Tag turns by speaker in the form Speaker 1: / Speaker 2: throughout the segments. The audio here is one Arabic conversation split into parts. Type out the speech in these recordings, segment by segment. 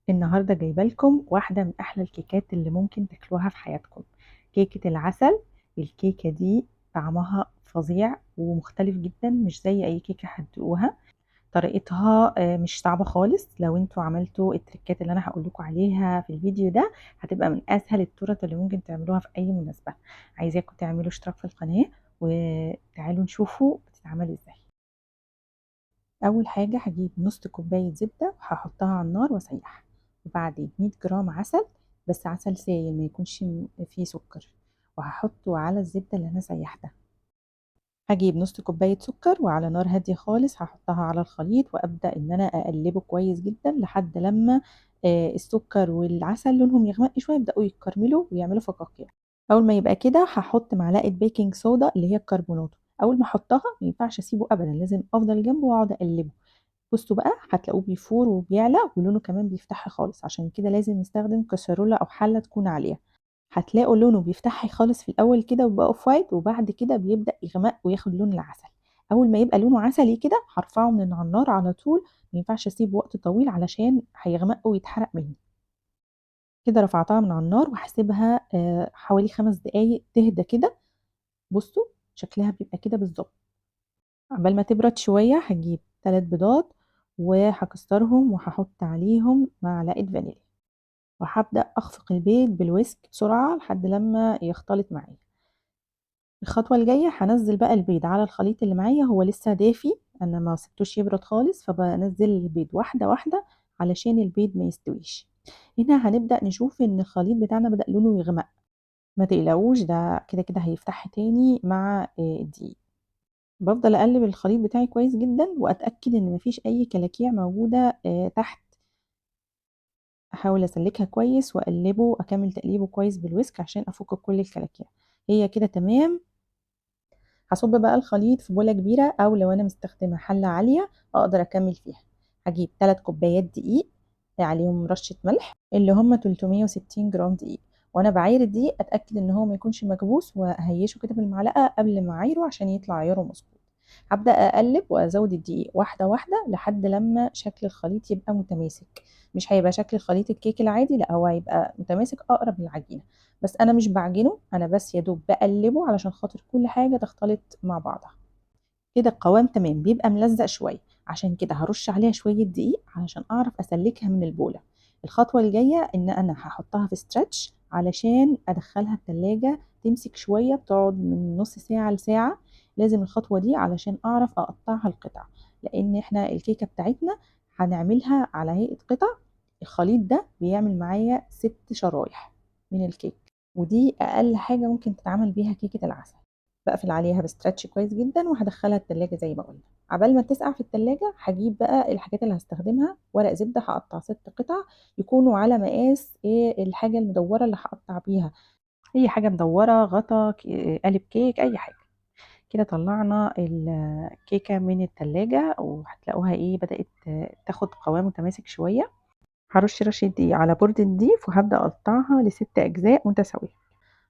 Speaker 1: النهارده جايبه لكم واحده من احلى الكيكات اللي ممكن تاكلوها في حياتكم. كيكه العسل. الكيكه دي طعمها فظيع ومختلف جدا، مش زي اي كيكه هتدوقوها. طريقتها مش صعبه خالص. لو انتوا عملتوا التريكات اللي انا هقول لكم عليها في الفيديو ده هتبقى من اسهل التورت اللي ممكن تعملوها في اي مناسبه. عايزاكم تعملوا اشتراك في القناه وتعالوا نشوفوا بتتعمل ازاي. اول حاجه هجيب نص كوبايه زبده وهحطها على النار واسيحها، وبعدين 100 جرام عسل، بس عسل سائل ما يكونش فيه سكر، وهحطه على الزبده اللي انا سيحتها. هجيب نص كوبايه سكر وعلى نار هاديه خالص هحطها على الخليط وابدا ان انا اقلبه كويس جدا لحد لما السكر والعسل لونهم يغمق شويه، يبداوا يتكرملوا ويعملوا فقاقيع. اول ما يبقى كده هحط معلقه بيكنج صودا اللي هي الكربونات. اول ما احطها ما ينفعش اسيبه ابدا، لازم افضل جنبه واقعد اقلبه. بصوا بقى هتلاقوه بيفور وبيعلى ولونه كمان بيفتح خالص، عشان كده لازم نستخدم كسرولة او حلة تكون عالية. هتلاقوا لونه بيفتح خالص في الاول كده ويبقى اوف وايت، وبعد كده بيبدأ يغمق وياخد لون العسل. اول ما يبقى لونه عسلي كده هرفعه من على النار على طول. ما ينفعش اسيبه وقت طويل علشان هيغمق ويتحرق مني. كده رفعتها من على النار وهسيبها حوالي 5 دقايق تهدى كده. بصوا شكلها بيبقى كده بالظبط. عقبال ما تبرد شوية هجيب 3 بيضات وهكسرهم وهحط عليهم معلقة فانيليا، وهبدأ أخفق البيض بالويسك بسرعة لحد لما يختلط معايا. الخطوة الجاية هنزل بقى البيض على الخليط اللي معايا، هو لسه دافي، أنا ما سبتوش يبرد خالص، فبنزل البيض واحدة واحدة علشان البيض ما يستويش. هنا هنبدأ نشوف إن الخليط بتاعنا بدأ لونه يغمق. ما تقلقوش، ده كده كده هيفتح تاني مع الدقيق. بفضل اقلب الخليط بتاعي كويس جدا واتاكد ان مفيش اي كلاكيع موجوده تحت. احاول اسلكها كويس واقلبه، اكمل تقليبه كويس بالويسك عشان افك كل الكلاكيع. هي كده تمام. هصب بقى الخليط في بوله كبيره، او لو انا مستخدمه حله عاليه اقدر اكمل فيها. هجيب 3 كوبايات دقيق عليهم رشه ملح اللي هم 360 جرام دقيق. وانا بعاير الدقيق اتاكد ان هو ما يكونش مكبوس، واهيشه كده بالمعلقه قبل ما اعايره عشان يطلع عياره مظبوط. هبدا اقلب وازود الدقيق واحده واحده لحد لما شكل الخليط يبقى متماسك. مش هيبقى شكل خليط الكيك العادي، لا هو هيبقى متماسك اقرب للعجينه. بس انا مش بعجنه، انا بس يا دوب بقلبه علشان خاطر كل حاجه تختلط مع بعضها. كده القوام تمام، بيبقى ملزق شويه، عشان كده هرش عليها شويه دقيق علشان اعرف اسلكها من البوله. الخطوه الجايه ان انا هحطها في ستريتش علشان ادخلها التلاجة تمسك شويه، بتقعد من نص ساعه لساعه. لازم الخطوه دي علشان اعرف اقطعها القطع، لان احنا الكيكه بتاعتنا هنعملها على هيئه قطع. الخليط ده بيعمل معايا 6 شرايح من الكيك، ودي اقل حاجه ممكن تتعمل بيها كيكه العسل. بقفل عليها بستراتش كويس جدا وهدخلها التلاجة زي ما قلنا. عبال ما تسقع في التلاجة هجيب بقى الحاجات اللي هستخدمها. ورق زبدة هقطع 6 قطع يكونوا على مقاس ايه الحاجة المدورة اللي هقطع بيها. اي حاجة مدورة، غطا، قالب كيك، اي حاجة. كده طلعنا الكيكة من التلاجة وهتلاقوها ايه بدأت تاخد قوام متماسك شوية. هرش رشة دقيق على بورد الضيف وهبدأ اقطعها ل6 أجزاء متساوية.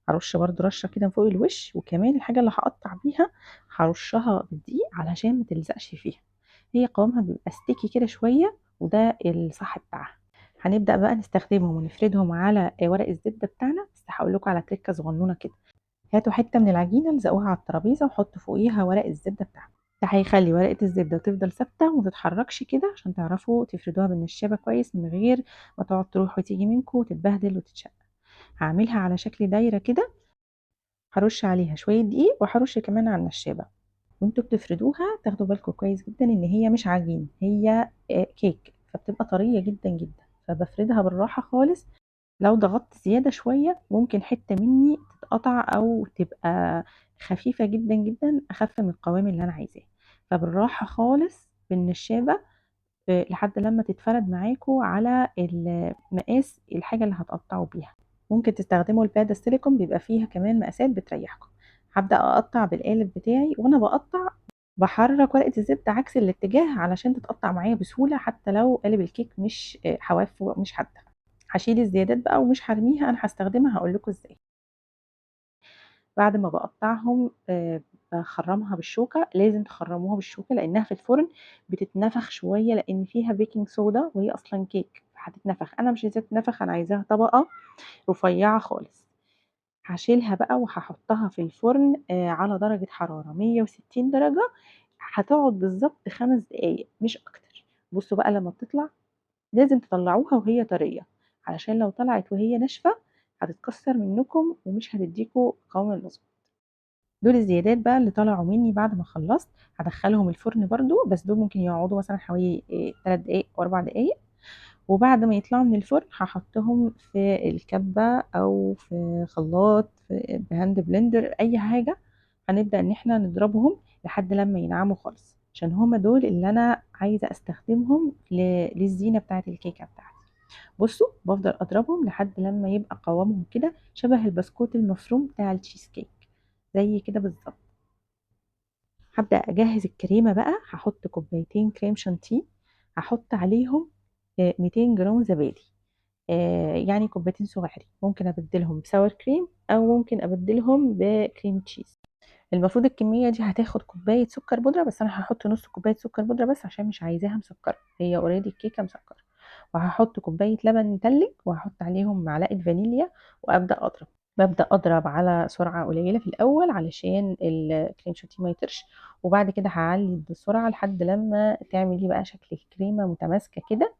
Speaker 1: هرش برضو رشة كده فوق الوش، وكمان الحاجة اللي هقطع بيها هرشها بالدقيق علشان ما تلزقش فيها. هي قوامها بيبقى ستيكي كده شوية، وده الصح بتاعها. هنبدأ بقى نستخدمهم ونفردهم على ورق الزبدة بتاعنا. بس هقول لكم على تريكة صغنونة كده. هاتوا حتة من العجينة الزقوها على الترابيزة وحطوا فوقيها ورق الزبدة بتاعنا. ده هيخلي ورقة الزبدة تفضل ثابتة وما تتحركش كده، عشان تعرفوا تفردوها بالنشابة كويس من غير ما تقعد تروح وتيجي منكم وتتبهدل وتتشق. هعملها على شكل دايرة كده، هرش عليها شوية دقيق وهرش كمان على النشابة. وانتوا بتفردوها تاخدوا بالكم كويس جدا ان هي مش عجين، هي كيك، فبتبقى طرية جدا جدا. فبفردها بالراحة خالص. لو ضغطت زيادة شوية ممكن حتة مني تتقطع او تبقى خفيفة جدا جدا، اخف من القوام اللي انا عايزاه. فبالراحة خالص بالنشابة لحد لما تتفرد معاكوا على مقاس الحاجة اللي هتقطعوا بيها. ممكن تستخدموا البادة السيليكون، بيبقى فيها كمان مقاسات بتريحكم. هبدأ أقطع بالقالب بتاعي، وأنا بقطع بحرك ورقة الزبدة عكس الاتجاه علشان تتقطع معايا بسهولة، حتى لو قالب الكيك مش حواف مش حادة. هشيل الزيادات بقى ومش هرميها، أنا هستخدمها هقولكوا ازاي. بعد ما بقطعهم بخرمها بالشوكة. لازم تخرموها بالشوكة لأنها في الفرن بتتنفخ شوية، لأن فيها بيكنج صودا وهي أصلا كيك، هتتنفخ، أنا مش عايزاها تتنفخ، أنا عايزاها طبقة رفيّعة خالص. هاشيلها بقى وهاحطها في الفرن على درجة حرارة 160 درجة، هتقعد بالضبط 5 دقايق مش أكتر. بُصّوا بقى لمّا بتطلع لازم تطلّعوها وهي طرية، علشان لو طلعت وهي ناشفة هتتكسّر منّكم ومش هتدّيكم القوام المضبوط. دول الزيادات بقى اللي طلعوا منّي بعد ما خلّصت، هادخّلهم الفرن برضه، بس دول ممكن يقعدوا مثلًا حوالي 3 دقايق أو 4 دقايق، وبعد ما يطلعوا من الفرن هاحطهم في الكبة أو في خلاط بهاند بلندر أي حاجة، هنبدأ إن إحنا نضربهم لحد لمّا ينعموا خالص، عشان هُم دول اللي أنا عايزة أستخدمهم للزينة بتاعة الكيكة بتاعتي. بُصّوا بافضل أضربهم لحد لمّا يبقى قوامهم كده شبه البسكوت المفروم بتاع الcheese cake زي كده بالضبط. هابدأ أجهّز الكريمة بقى، هاحط كوبايتين كريم شانتيه، هاحط عليهم 200 جرام زبادي، يعني كوبايتين صغيّرين، ممكن أبدّلهم بsour cream أو ممكن أبدّلهم بcream cheese. المفروض الكمية دي هتاخد كوباية سكر بودرة، بس أنا هاحط نُص كوباية سكر بودرة بس عشان مش عايزاها مسكّرة، هي already الكيكة مسكّرة، وهاحط كوباية لبن متلّج وهاحط عليهم معلقة فانيليا وأبدأ أضرب. بابدأ أضرب على سرعة قليلة في الأول علشان الكريم شانتيه ما يطيرش، وبعد كده هاعلّي بالسرعة لحد لمّا تعمل لي بقى شكل الكريمة متماسكة كده.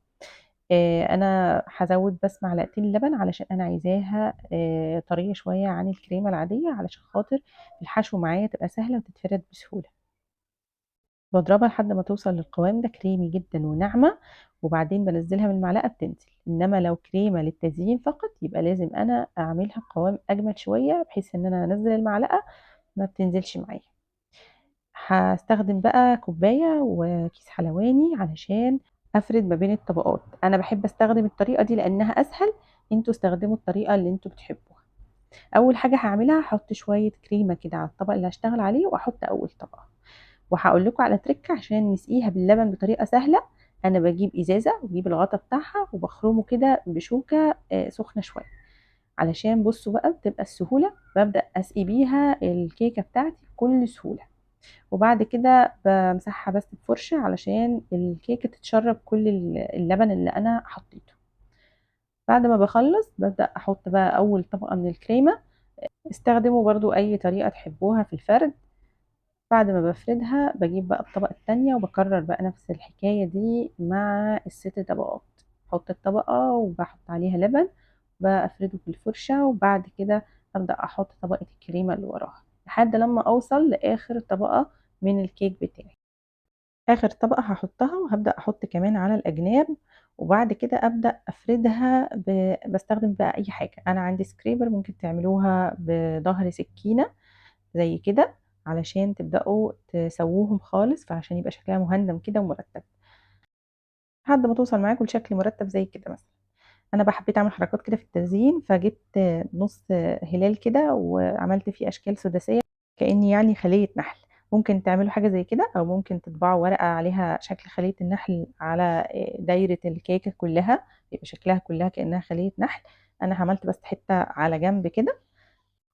Speaker 1: أنا هازوّد بس معلقتين لبن علشان أنا عايزاها طرية شوية عن الكريمة العادية، علشان خاطر الحشو معايا تبقى سهلة وتتفرد بسهولة. باضربها لحد ما توصل للقوام ده كريمي جدًا وناعمة، وبعدين بانزّلها من المعلقة بتنزل، إنما لو كريمة للتزيين فقط يبقى لازم أنا أعملها قوام أجمد شوية، بحيث إن أنا أنزّل المعلقة ما بتنزلش معايا. هاستخدم بقى كوباية وكيس حلواني علشان أفرد ما بين الطبقات، أنا باحب أستخدم الطريقة دي لأنها أسهل، أنتم استخدموا الطريقة اللي أنتم بتحبوها. أول حاجة هاعملها هاحط شوية كريمة كده على الطبق اللي هاشتغل عليه وأحط أول طبقة، وهاقول لكم على ترِكّة عشان نسقيها باللبن بطريقة سهلة. أنا باجيب إزازة واجيب الغطا بتاعها وباخرمه كده بشوكة سخنة شوية، علشان بُصّوا بقى بتبقى السهولة، بابدأ أسقي بيها الكيكة بتاعتي بكل سهولة. وبعد كده بامسحها بس بفرشة علشان الكيكة تتشرب كل اللبن اللي أنا حطيته. بعد ما باخلّص بابدأ أحط بقى أول طبقة من الكريمة، استخدموا برضه أي طريقة تحبوها في الفرد. بعد ما بافردها باجيب بقى الطبقة التانية وباكرر بقى نفس الحكاية دي مع ال6 طبقات، باحط الطبقة وباحط عليها لبن، بافرده بالفرشة، وبعد كده أبدأ أحط طبقة الكريمة اللي وراها، لحد لمّا أوصل لآخر طبقة من الكيك بتاعي. آخر طبقة هاحطها وهابدأ أحط كمان على الأجناب، وبعد كده أبدأ أفردها باستخدم بقى أي حاجة، أنا عندي scraper ممكن تعملوها بضهر سكينة زي كده، علشان تبدأوا تسووهم خالص، فعشان يبقى شكلها مهندم كده ومرتب، لحد ما توصل معاكم لشكل مرتب زي كده مثلًا. أنا بقى حبيت أعمل حركات كده في التزيين، فجبت نُص هلال كده وعملت فيه أشكال سداسية كأني يعني خلية نحل. ممكن تعملوا حاجة زي كده أو ممكن تطبعوا ورقة عليها شكل خلية النحل على دايرة الكيكة كلّها، يبقى شكلها كلّها كأنها خلية نحل. أنا عملت بس حتّة على جنب كده،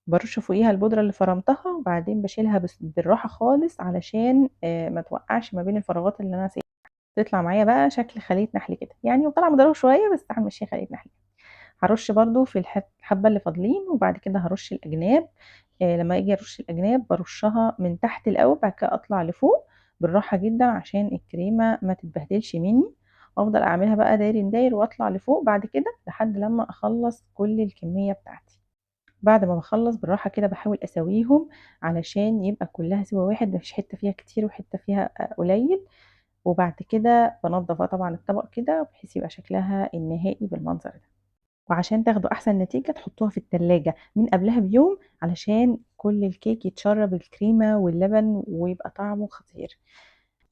Speaker 1: بارُش فوقيها البودرة اللي فرمتها وبعدين باشيلها بالراحة خالص علشان ما توقّعش ما بين الفراغات اللي أنا تطلع معايا بقى شكل خلية نحل كده، يعني وطالعة مدوّرة شوية بس هنمشّيها خلية نحل. هارُش برضه في الحبّة اللي فاضلين وبعد كده هارُش الأجناب. لمّا آجي أرُش الأجناب بارُشّها من تحت الأول، بعد كده أطلع لفوق بالراحة جدًا عشان الكريمة ما تتبهدلش منّي، وأفضل أعملها بقى داير داير وأطلع لفوق بعد كده لحد لمّا أخلّص كل الكمية بتاعتي. بعد ما باخلّص بالراحة كده باحاول أساويهم علشان يبقى كلّها سِوَى واحد، ما فيش حتّة فيها كتير وحتّة فيها قليل، وبعد كده بانضّف بقى طبعًا الطبق كده بحيث يبقى شكلها النهائي بالمنظر ده. وعشان تاخدوا أحسن نتيجة تحطوها في التلاجة من قبلها بيوم علشان كل الكيك يتشرب الكريمة واللبن ويبقى طعمه خطير.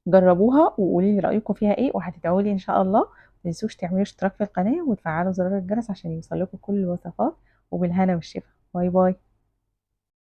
Speaker 1: جربوها وقولوا لي رأيكم فيها إيه وهتدعوا لي إن شاء الله. ما تنسوش تعملوا اشتراك في القناة وتفعلوا زرار الجرس عشان يوصل لكم كل الوصفات، وبالهنا والشفا. باي باي.